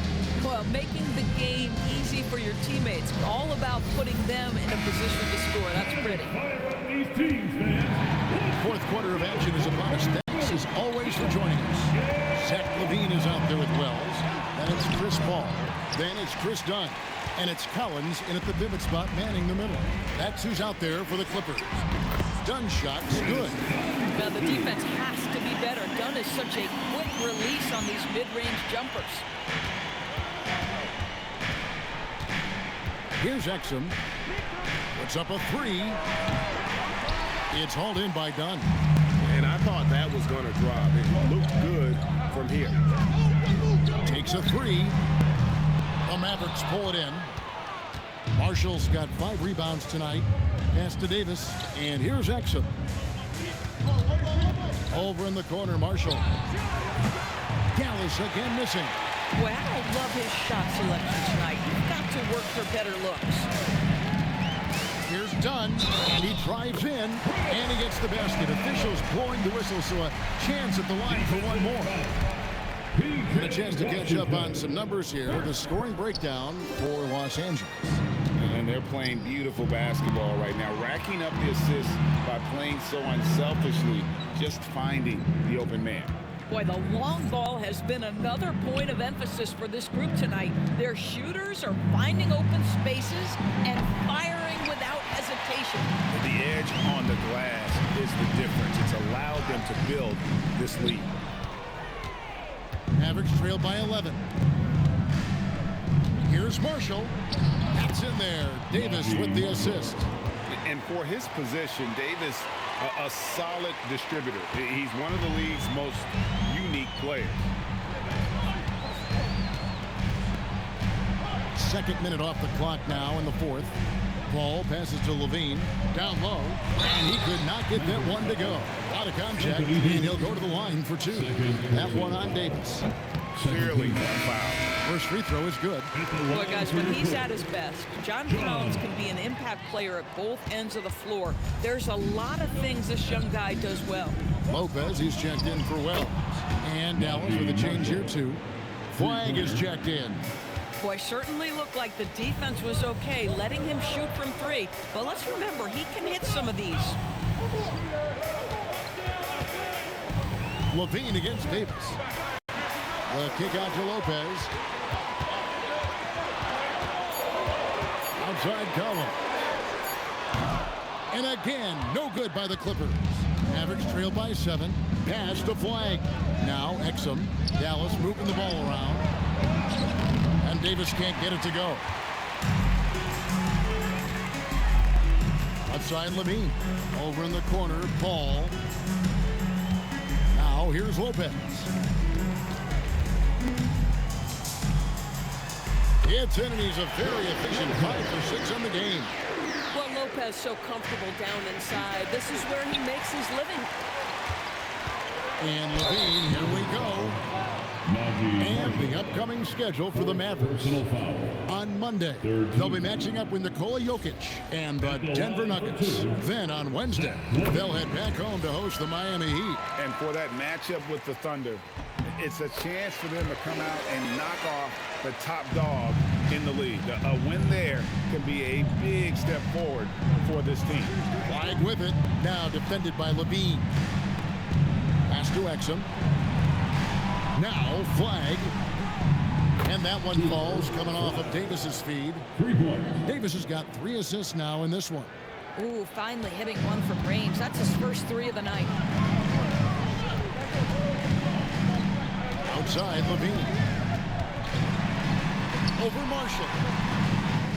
Well, making the game easy for your teammates. All about putting them in a position to score. That's pretty. Fourth quarter of action is upon us. Thanks as always for joining us. Zach Levine is out there with Wells. Then it's Chris Paul. Then it's Chris Dunn. And it's Collins in at the pivot spot, manning the middle. That's who's out there for the Clippers. Dunn's shot's good. Now the defense has to be better. Dunn is such a quick release on these mid-range jumpers. Here's Exum. Puts up a 3. It's hauled in by Dunn. And I thought that was going to drop. It looked good from here. Takes a 3. The Mavericks pull it in. Marshall's got 5 rebounds tonight. Pass to Davis. And here's Exum. Over in the corner, Marshall. Gallus again missing. Well, I love his shot selection tonight. You've got to work for better looks. Here's Dunn, and he drives in, and he gets the basket. Officials blowing the whistle, so a chance at the line for one more. And a chance to catch up on some numbers here. The scoring breakdown for Los Angeles. And they're playing beautiful basketball right now, racking up the assists by playing so unselfishly, just finding the open man. Boy, the long ball has been another point of emphasis for this group tonight. Their shooters are finding open spaces and firing without hesitation. The edge on the glass is the difference. It's allowed them to build this lead. Mavericks trailed by 11. Here's Marshall. That's in there. Davis with the assist. And for his position, Davis, a solid distributor. He's one of the league's most unique players. Second minute off the clock now in the fourth. Paul passes to Levine. Down low. And he could not get that one to go. Out of contact. And he'll go to the line for 2. That one on Davis. Clearly foul. First free throw is good. Boy, guys, when he's at his best, John Collins can be an impact player at both ends of the floor. There's a lot of things this young guy does well. Lopez, he's checked in for Wells. And Dallas with a change here, too. Flag is checked in. Boy, certainly looked like the defense was okay, letting him shoot from 3. But let's remember, he can hit some of these. Levine against Davis. The kick out to Lopez. Outside Collins. And again, no good by the Clippers. Mavericks trail by 7. Pass to Flag. Now Exum. Dallas moving the ball around. And Davis can't get it to go. Outside Levine. Over in the corner, Paul. Now here's Lopez. It's in, and he's a very efficient 5 for 6 on the game. Well, Lopez so comfortable down inside. This is where he makes his living. And Levine, here we go. And the upcoming schedule for the Mavericks. On Monday, they'll be matching up with Nikola Jokic and the Denver Nuggets. Then on Wednesday, they'll head back home to host the Miami Heat. And for that matchup with the Thunder, it's a chance for them to come out and knock off the top dog in the league. A win there can be a big step forward for this team. Flag with it. Now defended by Levine. Pass to Exum. Now flag. And that one falls coming off of Davis's feed. 3 points. Davis has got 3 assists now in this one. Ooh, finally hitting one from range. That's his first 3 of the night. Outside, Levine. Over Marshall.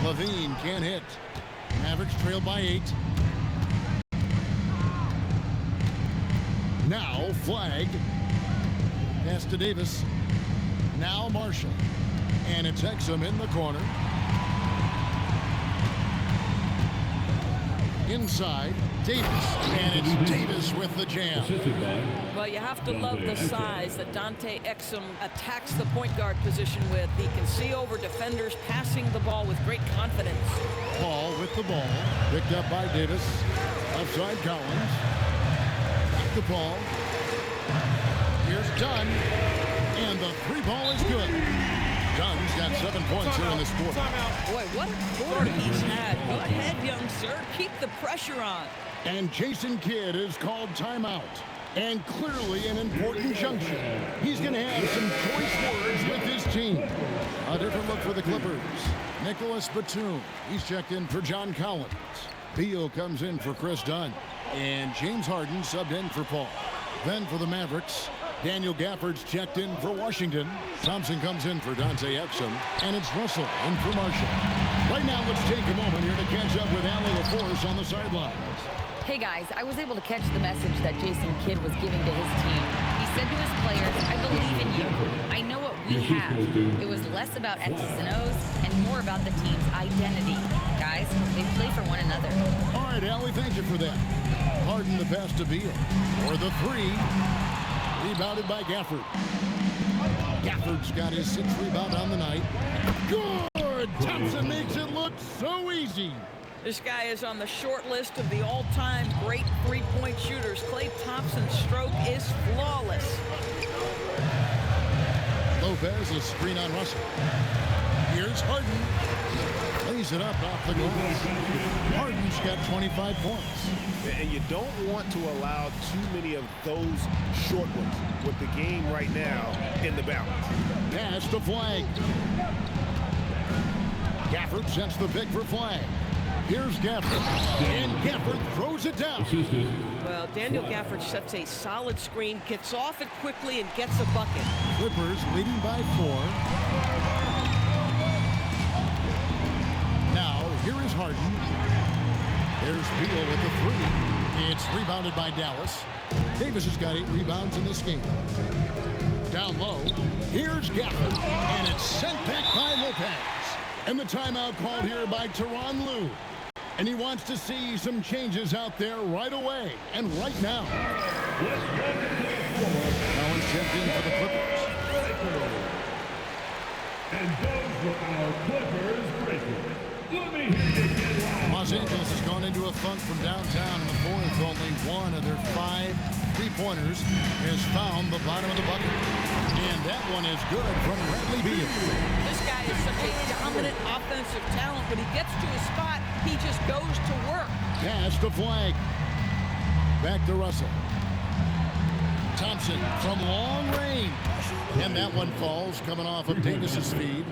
Levine can't hit. Mavericks trail by 8. Now flag. Pass to Davis. Now Marshall. And it's Exum in the corner. Inside, Davis. And it's Davis with the jam. Well, you have to love the size that Dante Exum attacks the point guard position with. He can see over defenders, passing the ball with great confidence. Paul with the ball. Picked up by Davis. Outside Collins. Back to Paul. Here's Dunn. And the 3-ball is good. Dunn's got 7 points here in this quarter. Boy, what a quarter he's had. Go ahead, young sir. Keep the pressure on. And Jason Kidd is called timeout. And clearly an important junction. He's going to have some choice words with his team. A different look for the Clippers. Nicholas Batum. He's checked in for John Collins. Beal comes in for Chris Dunn. And James Harden subbed in for Paul. Then for the Mavericks, Daniel Gafford's checked in for Washington. Thompson comes in for Dante Exum. And it's Russell in for Marshall. Right now, let's take a moment here to catch up with Allie LaForce on the sidelines. Hey guys, I was able to catch the message that Jason Kidd was giving to his team. He said to his players, I believe in you. I know what we have. It was less about X's and O's and more about the team's identity. Guys, they play for one another. All right, Allie, thank you for that. Harden the pass to Beal. For the 3. Rebounded by Gafford. Gafford's got his 6th rebound on the night. Good! Thompson makes it look so easy. This guy is on the short list of the all-time great three-point shooters. Klay Thompson's stroke is flawless. Lopez, a screen on Russell. Here's Harden. Lays it up off the glass. Harden's got 25 points. And you don't want to allow too many of those short ones with the game right now in the balance. Pass to Flag. Gafford sets the pick for Flag. Here's Gafford. And Gafford throws it down. Well, Daniel Gafford sets a solid screen, gets off it quickly, and gets a bucket. Clippers leading by 4. Now, here is Harden. There's Beal with the 3. It's rebounded by Dallas. Davis has got 8 rebounds in this game. Down low, here's Gafford, and it's sent back by Lopez. And the timeout called here by Tyronn Lue. And he wants to see some changes out there right away and right now. Now he's checked in for the Clippers. And those were our Clippers breakers. Let me hear you get loud. Los Angeles has gone into a funk from downtown in the 4th. Only one of their 5 3-pointers has found the bottom of the bucket. And that one is good from Bradley Beal. This guy is such a dominant offensive talent. When he gets to a spot, he just goes to work. Pass to Flag. Back to Russell. Thompson from long range. And that one falls coming off of Davis's feed.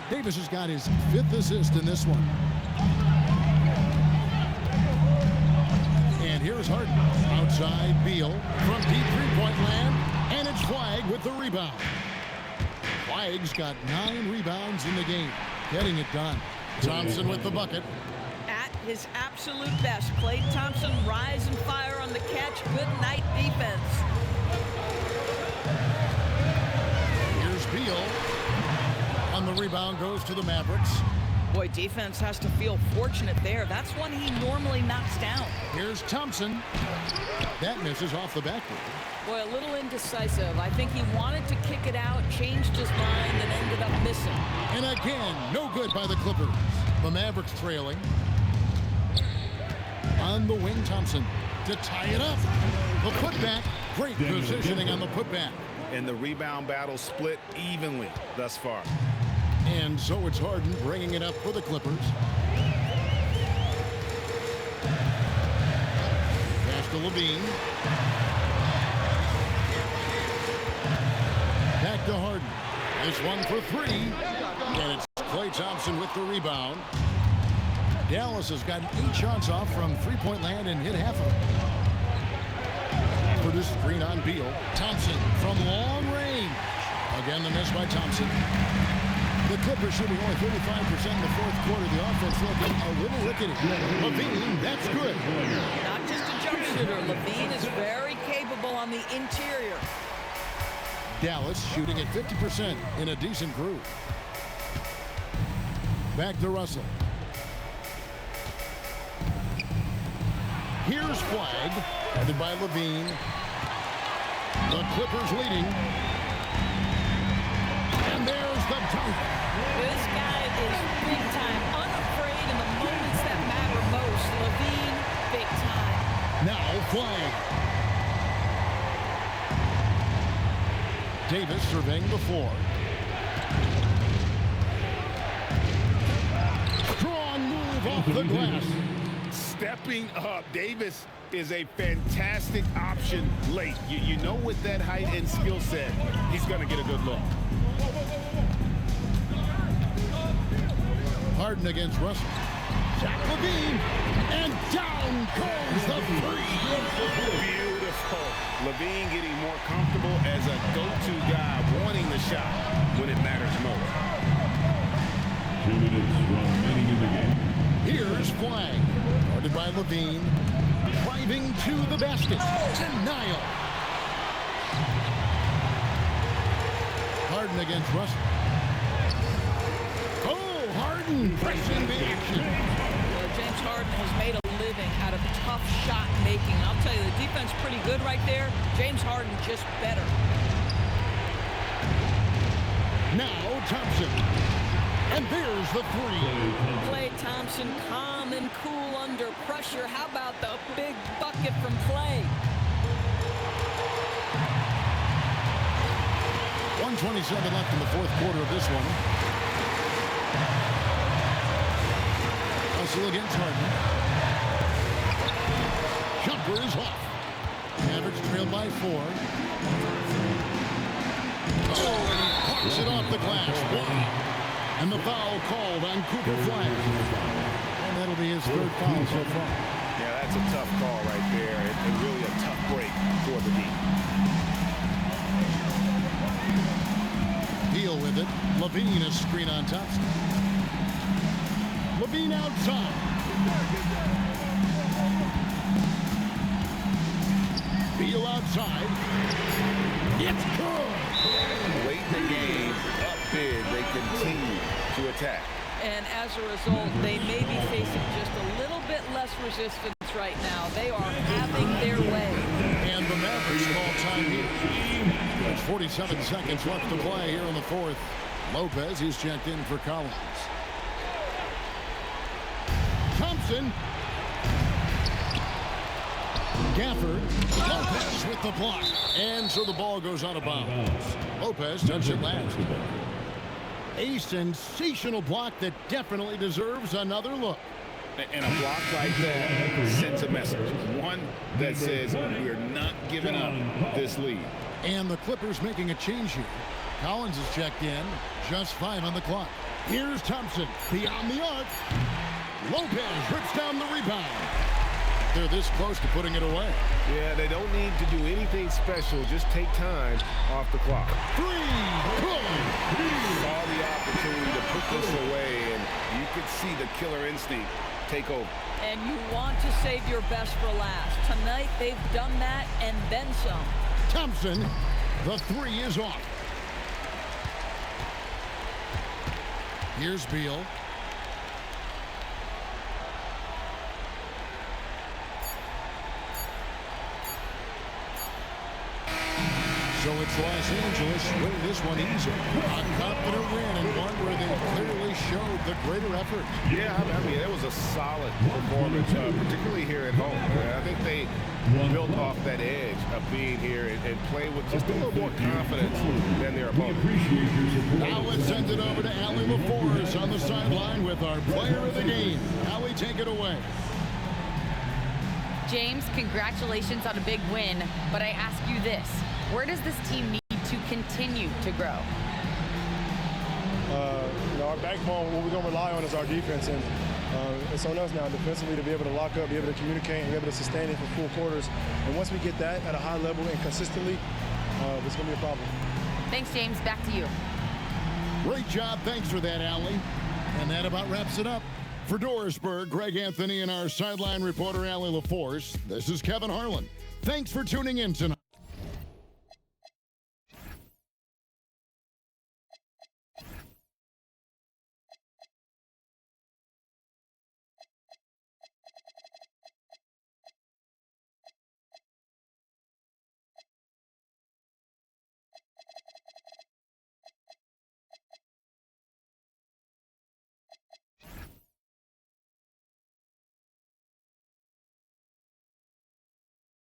Davis has got his 5th assist in this one. And here's Harden. Outside Beal from deep 3-point land. And it's Flag with the rebound. Flag's got 9 rebounds in the game. Getting it done. Thompson with the bucket. At his absolute best, Klay Thompson rise and fire on the catch. Good night defense. Here's Beal. And the rebound goes to the Mavericks. Boy, defense has to feel fortunate there. That's one he normally knocks down. Here's Thompson. That misses off the backboard. Boy, a little indecisive. I think he wanted to kick it out, changed his mind, and ended up missing. And again, no good by the Clippers. The Mavericks trailing. On the wing, Thompson to tie it up. The putback. Great positioning on the putback. And the rebound battle split evenly thus far. And so it's Harden bringing it up for the Clippers. Pass to Levine. to Harden. This one for three. And it's Klay Thompson with the rebound. Dallas has gotten 8 shots off from three-point land and hit half of them. For this screen on Beal. Thompson from long range. Again, the miss by Thompson. The Clippers shooting only 35% in the fourth quarter. The offense looking a little rickety. Levine, that's good. Not just a jump shooter. Levine is very capable on the interior. Dallas shooting at 50% in a decent groove. Back to Russell. Here's Flag, headed by Levine. The Clippers leading. And there's the dunk. This guy is big time, unafraid in the moments that matter most. Levine, big time. Now Flag. Davis surveying the floor. Strong move off the glass. Stepping up. Davis is a fantastic option late. You know, with that height and skill set, he's going to get a good look. Harden against Russell. Zach Levine. And down goes the three. Beautiful. Levine getting more comfortable as a go-to guy, wanting the shot when it matters most. 2 minutes remaining in the game. Here's Flag. Guarded by Levine. Driving to the basket. Denial. Harden against Russell. Oh, Harden pressing the action. James Harden has made a living out of tough shot making. And I'll tell you, the defense pretty good right there. James Harden just better. Now Thompson. And there's the three. Klay Thompson, calm and cool under pressure. How about the big bucket from Klay? 1:27 left in the fourth quarter of this one. Russell against Harden. Jumper is off. Mavericks trailed by 4. Oh, and he parks it off the glass. And the foul called on Cooper Flag. And that'll be his third foul so far. Yeah, that's a tough call right there, and really a tough break for the D. Deal with it. Levine is screen on Thompson. Levine outside. Beal outside. It's good. Late in the game, up big, they continue to attack. And as a result, they may be facing just a little bit less resistance right now. They are having their way. And the Mavericks call time here. There's 47 seconds left to play here in the fourth. Lopez, he's checked in for Collins. Thompson. Gafford. Lopez with the block. And so the ball goes out of bounds. Lopez touched it last. A sensational block that definitely deserves another look. And a block like that sends a message. One that says we're not giving up this lead. And the Clippers making a change here. Collins is checked in. Just 5 on the clock. Here's Thompson. Beyond the arc. Lopez rips down the rebound. They're this close to putting it away. Yeah, they don't need to do anything special. Just take time off the clock. 3. Good. Saw the opportunity to put this away, and you could see the killer instinct take over. And you want to save your best for last. Tonight, they've done that and then some. Thompson, the 3 is off. Here's Beal. So it's Los Angeles winning this one easy. A confident win and one where they clearly showed the greater effort. Yeah, I mean, it was a solid performance, particularly here at home. I think they built off that edge of being here and play with just a little more confidence than their opponent. Now let's send it over to Allie LaForce on the sideline with our player of the game. Allie, take it away. James, congratulations on a big win, but I ask you this. Where does this team need to continue to grow? Our backbone, what we're going to rely on is our defense. And it's on us now defensively to be able to lock up, be able to communicate, and be able to sustain it for full quarters. And once we get that at a high level and consistently, it's going to be a problem. Thanks, James. Back to you. Great job. Thanks for that, Allie. And that about wraps it up. For Dorisburg, Greg Anthony, and our sideline reporter, Allie LaForce, this is Kevin Harlan. Thanks for tuning in tonight.